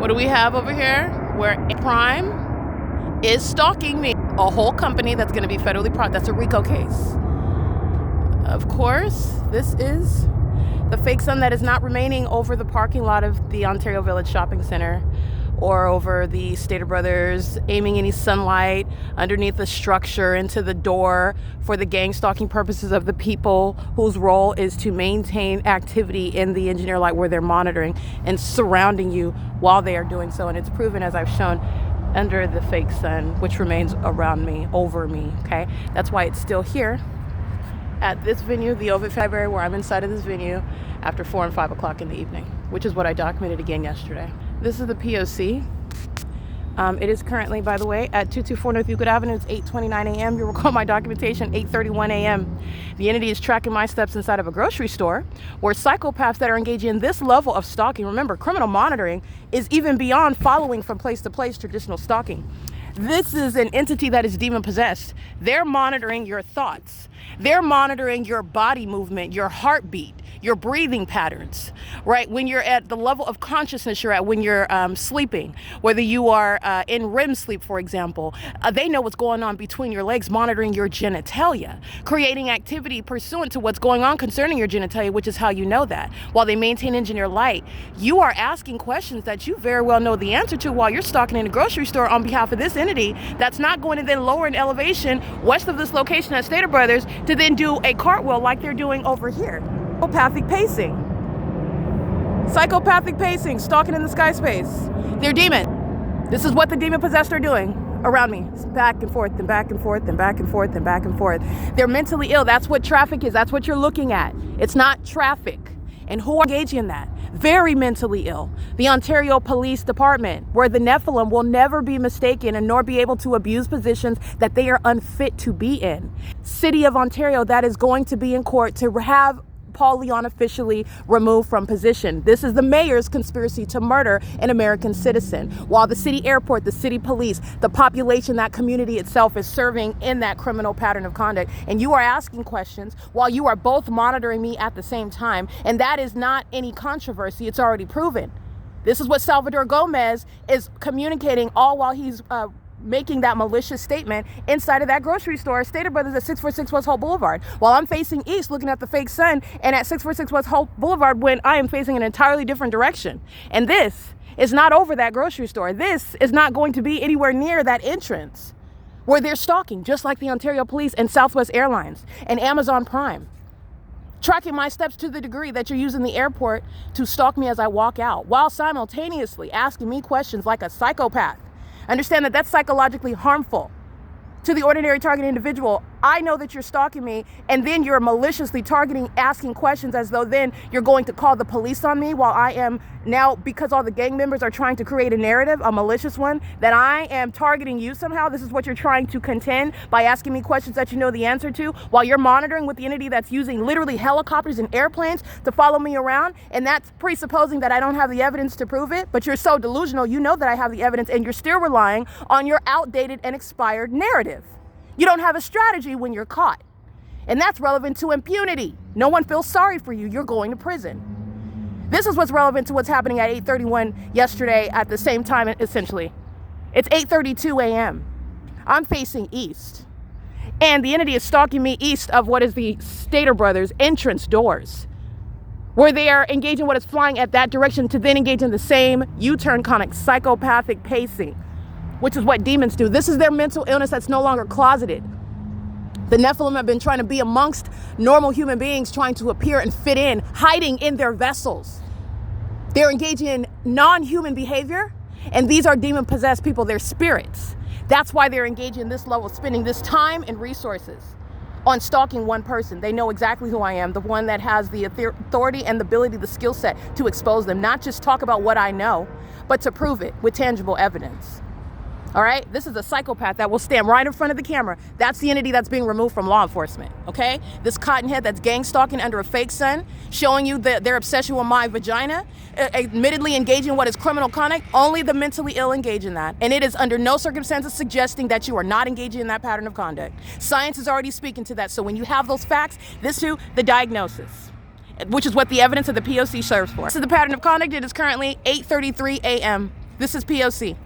What do we have over here? Where Prime is stalking me. A whole company that's going to be federally that's a RICO case. Of course, this is the fake sun that is not remaining over the parking lot of the Ontario Village Shopping Center or over the Stater Brothers, aiming any sunlight underneath the structure into the door for the gang stalking purposes of the people whose role is to maintain activity in the engineer light where they're monitoring and surrounding you while they are doing so. And it's proven, as I've shown, under the fake sun, which remains around me, over me, okay? That's why it's still here at this venue, the Ovid Library, where I'm inside of this venue after 4 and 5 o'clock in the evening, which is what I documented again yesterday. This is the P.O.C. It is currently, by the way, at 224 North Euclid Avenue. It's 8:29 a.m. You recall my documentation, 8:31 a.m. The entity is tracking my steps inside of a grocery store where psychopaths that are engaging in this level of stalking, remember, criminal monitoring is even beyond following from place to place traditional stalking. This is an entity that is demon possessed. They're monitoring your thoughts. They're monitoring your body movement, your heartbeat, your breathing patterns, right? When you're at the level of consciousness you're at when you're sleeping, whether you are in REM sleep, for example, they know what's going on between your legs, monitoring your genitalia, creating activity pursuant to what's going on concerning your genitalia, which is how you know that. While they maintain engineer light, you are asking questions that you very well know the answer to while you're stalking in a grocery store on behalf of this entity that's not going to then lower in elevation west of this location at Stater Brothers to then do a cartwheel like they're doing over here. Psychopathic pacing, stalking in the sky space. They're demon. This is what the demon possessed are doing around me. It's back and forth and back and forth and back and forth and back and forth. They're mentally ill. That's what traffic is. That's what you're looking at. It's not traffic. And who are engaging in that? Very mentally ill. The Ontario Police Department, where the Nephilim will never be mistaken and nor be able to abuse positions that they are unfit to be in. City of Ontario that is going to be in court to have Paul Leon officially removed from position. This is the mayor's conspiracy to murder an American citizen, while the city airport, the city police, the population, that community itself is serving in that criminal pattern of conduct. And you are asking questions while you are both monitoring me at the same time. And that is not any controversy. It's already proven. This is what Salvador Gomez is communicating all while he's making that malicious statement inside of that grocery store, Stater Brothers at 646 West Holt Boulevard, while I'm facing east looking at the fake sun and at 646 West Holt Boulevard when I am facing an entirely different direction. And this is not over that grocery store. This is not going to be anywhere near that entrance where they're stalking, just like the Ontario Police and Southwest Airlines and Amazon Prime. Tracking my steps to the degree that you're using the airport to stalk me as I walk out, while simultaneously asking me questions like a psychopath. Understand that that's psychologically harmful to the ordinary target individual. I know that you're stalking me, and then you're maliciously targeting, asking questions as though then you're going to call the police on me, while I am now, because all the gang members are trying to create a narrative, a malicious one, that I am targeting you somehow. This is what you're trying to contend by asking me questions that you know the answer to, while you're monitoring with the entity that's using literally helicopters and airplanes to follow me around. And that's presupposing that I don't have the evidence to prove it, but you're so delusional, you know that I have the evidence, and you're still relying on your outdated and expired narrative. You don't have a strategy when you're caught. And that's relevant to impunity. No one feels sorry for you. You're going to prison. This is what's relevant to what's happening at 8:31 yesterday at the same time, essentially. It's 8:32 a.m. I'm facing east. And the entity is stalking me east of what is the Stater Brothers entrance doors, where they are engaging what is flying at that direction to then engage in the same U-turn conic psychopathic pacing, which is what demons do. This is their mental illness that's no longer closeted. The Nephilim have been trying to be amongst normal human beings, trying to appear and fit in, hiding in their vessels. They're engaging in non-human behavior, and these are demon-possessed people. They're spirits. That's why they're engaging in this level, spending this time and resources on stalking one person. They know exactly who I am, the one that has the authority and the ability, the skill set to expose them, not just talk about what I know, but to prove it with tangible evidence. All right, this is a psychopath that will stand right in front of the camera. That's the entity that's being removed from law enforcement, okay? This cottonhead that's gang stalking under a fake sun, showing you their obsession with my vagina, admittedly engaging in what is criminal conduct. Only the mentally ill engage in that. And it is under no circumstances suggesting that you are not engaging in that pattern of conduct. Science is already speaking to that. So when you have those facts, this too, the diagnosis, which is what the evidence of the P.O.C. serves for. This is the pattern of conduct. It is currently 8:33 a.m. This is POC.